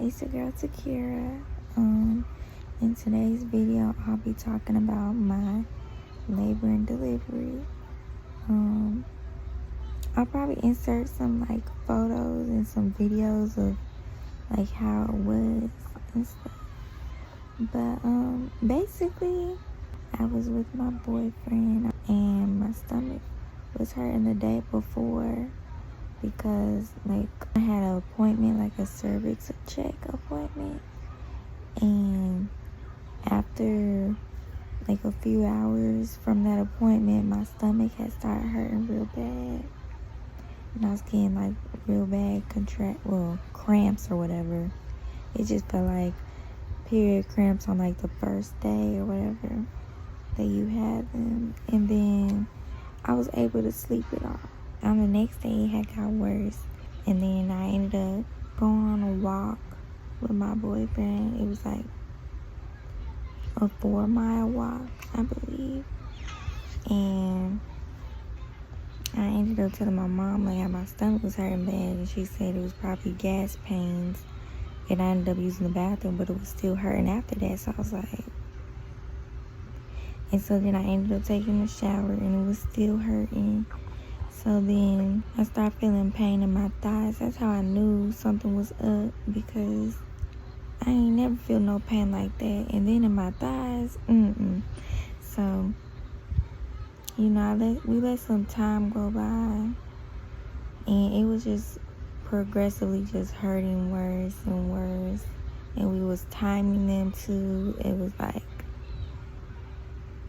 it's your girl Takira. In today's video, I'll be talking about my labor and delivery. I'll probably insert some like photos and some videos of like how it was and stuff. But basically, I was with my boyfriend and my stomach was hurting the day before because like I had an appointment, like a cervix check appointment, and after like a few hours from that appointment, my stomach had started hurting real bad, and I was getting like real bad cramps or whatever. It just felt like period cramps on like the first day or whatever that you had them, and then I was able to sleep it off. On the next day, it had got worse, and then I ended up going on a walk with my boyfriend. It was like a 4-mile walk, I believe, and I ended up telling my mom like how my stomach was hurting bad, and she said it was probably gas pains, and I ended up using the bathroom, but it was still hurting after that. So I was like, and so then I ended up taking a shower, and it was still hurting. So then I started feeling pain in my thighs. That's how I knew something was up, because I ain't never feel no pain like that. And then in my thighs, So, we let some time go by, and it was just progressively just hurting worse and worse. And we was timing them too. It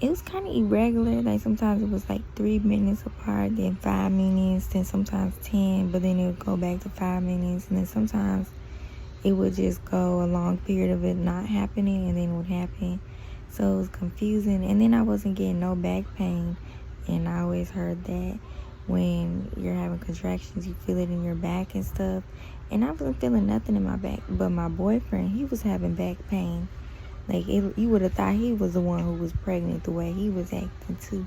was kind of irregular. Like sometimes it was like 3 minutes apart, then 5 minutes, then sometimes 10, but then it would go back to 5 minutes, and then sometimes it would just go a long period of it not happening, and then it would happen. So it was confusing. And then I wasn't getting no back pain, and I always heard that when you're having contractions, you feel it in your back and stuff. And I wasn't feeling nothing in my back, but my boyfriend, he was having back pain. Like, you would have thought he was the one who was pregnant the way he was acting too.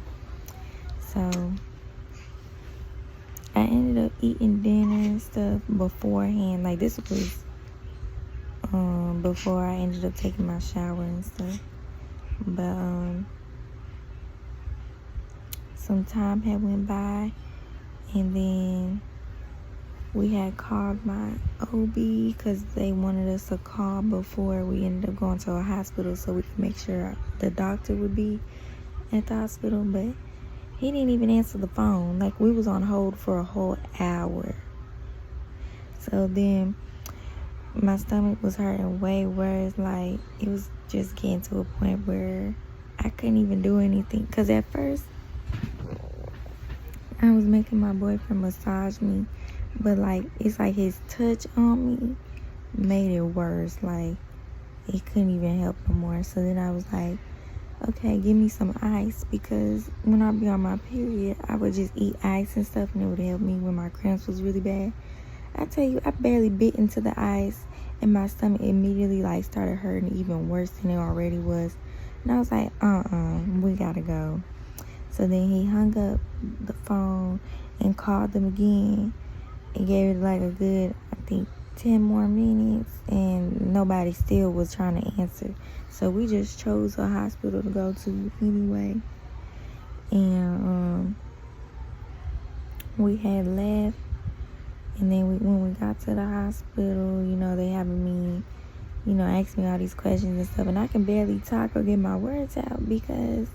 So I ended up eating dinner and stuff beforehand. Like, this was before I ended up taking my shower and stuff. But some time had went by, and then we had called my OB because they wanted us to call before we ended up going to a hospital so we could make sure the doctor would be at the hospital. But he didn't even answer the phone. Like, we was on hold for a whole hour. So then my stomach was hurting way worse. Like, it was just getting to a point where I couldn't even do anything. Because at first, I was making my boyfriend massage me, but like, it's like his touch on me made it worse. Like, it couldn't even help no more. So then I was like, okay, give me some ice, because when I be on my period, I would just eat ice and stuff, and it would help me when my cramps was really bad. I tell you, I barely bit into the ice, and my stomach immediately like started hurting even worse than it already was. And I was like, we gotta go. So then he hung up the phone and called them again, and gave it like a good, I think, 10 more minutes, and nobody still was trying to answer. So we just chose a hospital to go to anyway. And we had left, and then when we got to the hospital, they having me, ask me all these questions and stuff, and I can barely talk or get my words out because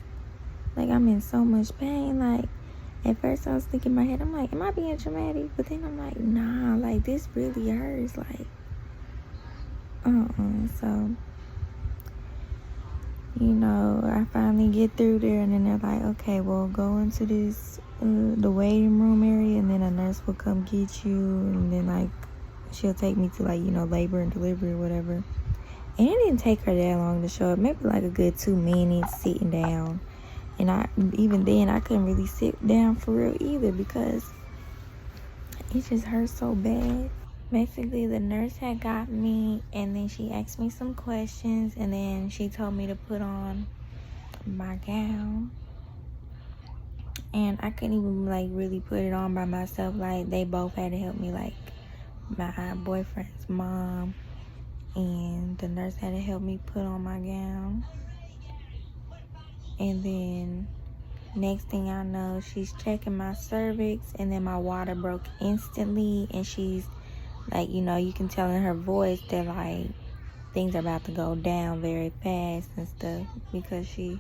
like I'm in so much pain. Like, at first I was thinking in my head, I'm like, am I being dramatic? But then I'm like, nah, like this really hurts. Like, So, I finally get through there, and then they're like, okay, well, go into this, the waiting room area, and then a nurse will come get you, and then like, she'll take me to like, labor and delivery or whatever. And it didn't take her that long to show up, maybe like a good 2 minutes sitting down. And even then, I couldn't really sit down for real either because it just hurt so bad. Basically, the nurse had got me, and then she asked me some questions, and then she told me to put on my gown. And I couldn't even like really put it on by myself. Like, they both had to help me, like my boyfriend's mom and the nurse had to help me put on my gown. And then next thing I know, she's checking my cervix, and then my water broke instantly. And she's like, you know, you can tell in her voice that like things are about to go down very fast and stuff, because she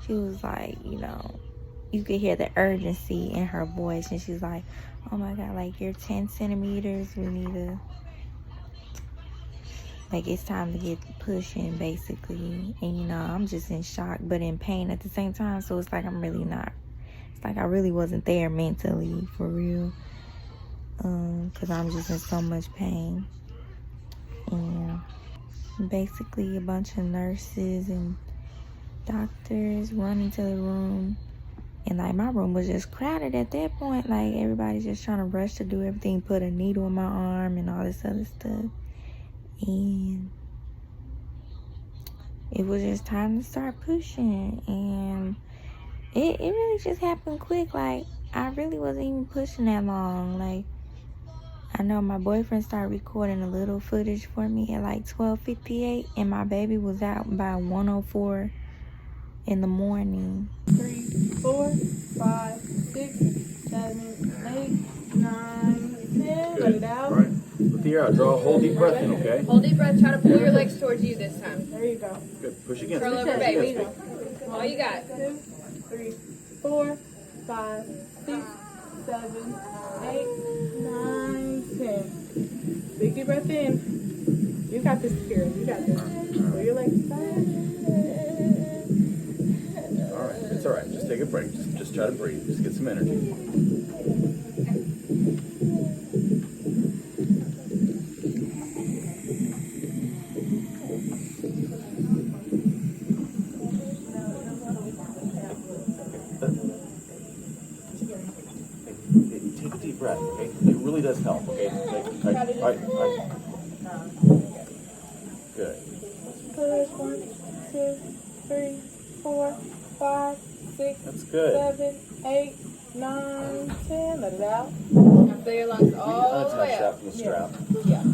was like, you know, you could hear the urgency in her voice, and she's like, oh my God, like you're 10 centimeters, we need to, like, it's time to get pushing, basically. And you know, I'm just in shock but in pain at the same time, so it's like I'm really not, it's like I really wasn't there mentally, for real, because I'm just in so much pain. And basically a bunch of nurses and doctors running to the room, and like my room was just crowded at that point. Like everybody's just trying to rush to do everything, put a needle in my arm and all this other stuff. And it was just time to start pushing, and it really just happened quick. Like I really wasn't even pushing that long. Like I know my boyfriend started recording a little footage for me at like 12:58, and my baby was out by 1:04 in the morning. 3, 4, 5, 6, 7, 8, 9, 10. Let it out. All right. With the air out. Draw a whole deep breath in, okay? Hold deep breath. Try to pull your legs towards you this time. There you go. Good. Push again. Curl over, baby. All you got. 2, 3, 4, 5, 6, 7, 8, 9, 10. Big deep breath in. You got this, Kira. You got this. Pull your legs back. All right. It's all right. Just take a break. Just try to breathe. Just get some energy. Take a deep breath, okay? It really does help, okay? Good. Push 1, 2, 3, 4, 5, 6, That's good. 7, 8, 9, 10. Let it out. Now fill your lungs all the way Unattach that up. from the strap. Yeah.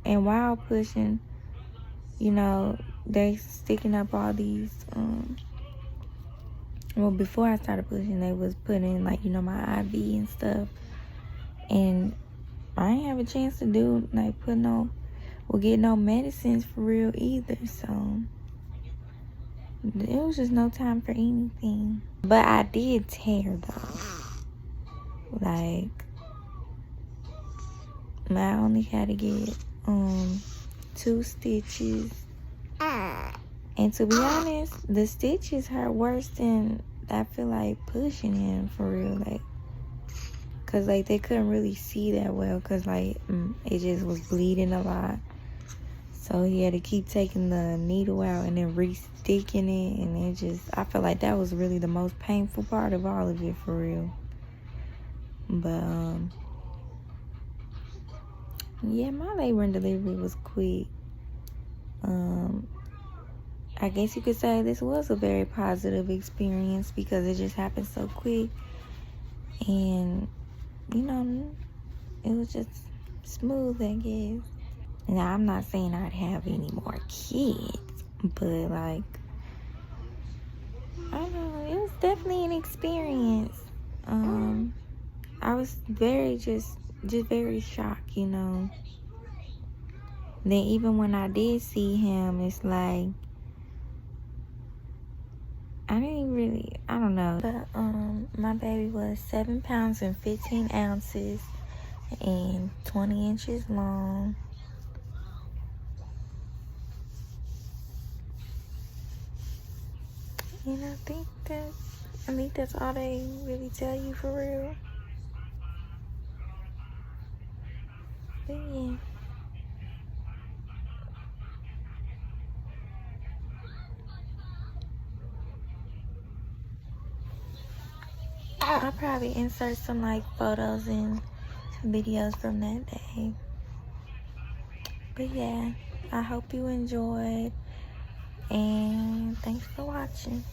And while pushing, you know, they sticking up all these, well, before I started pushing, they was putting, like, you know, my IV and stuff. And I ain't have a chance to do, like, get no medicines for real either. So it was just no time for anything. But I did tear, though. Like, I only had to get 2 stitches, and to be honest, the stitches hurt worse than I feel like pushing him, for real. Like, cause like they couldn't really see that well, cause like it just was bleeding a lot, so he had to keep taking the needle out and then re-sticking it, and it just, I feel like that was really the most painful part of all of it, for real. But yeah, my labor and delivery was quick. I guess you could say this was a very positive experience because it just happened so quick. And, you know, it was just smooth, I guess. Now, I'm not saying I'd have any more kids, but, like, I don't know, it was definitely an experience. I was very, just very shocked, you know. Then even when I did see him, it's like, I don't know. But my baby was 7 pounds and 15 ounces and 20 inches long. And I think that's all they really tell you, for real. But yeah. I'll probably insert some like photos and videos from that day. But yeah, I hope you enjoyed, and Thanks for watching.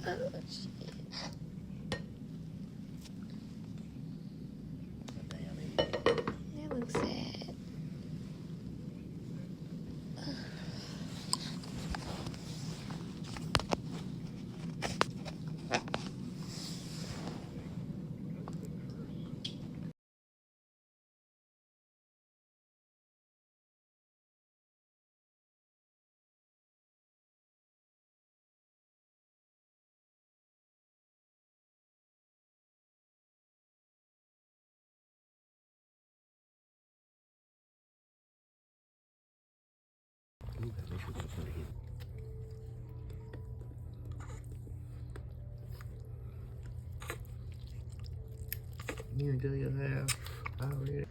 Oh, shit. That looks sad. You do your hair already.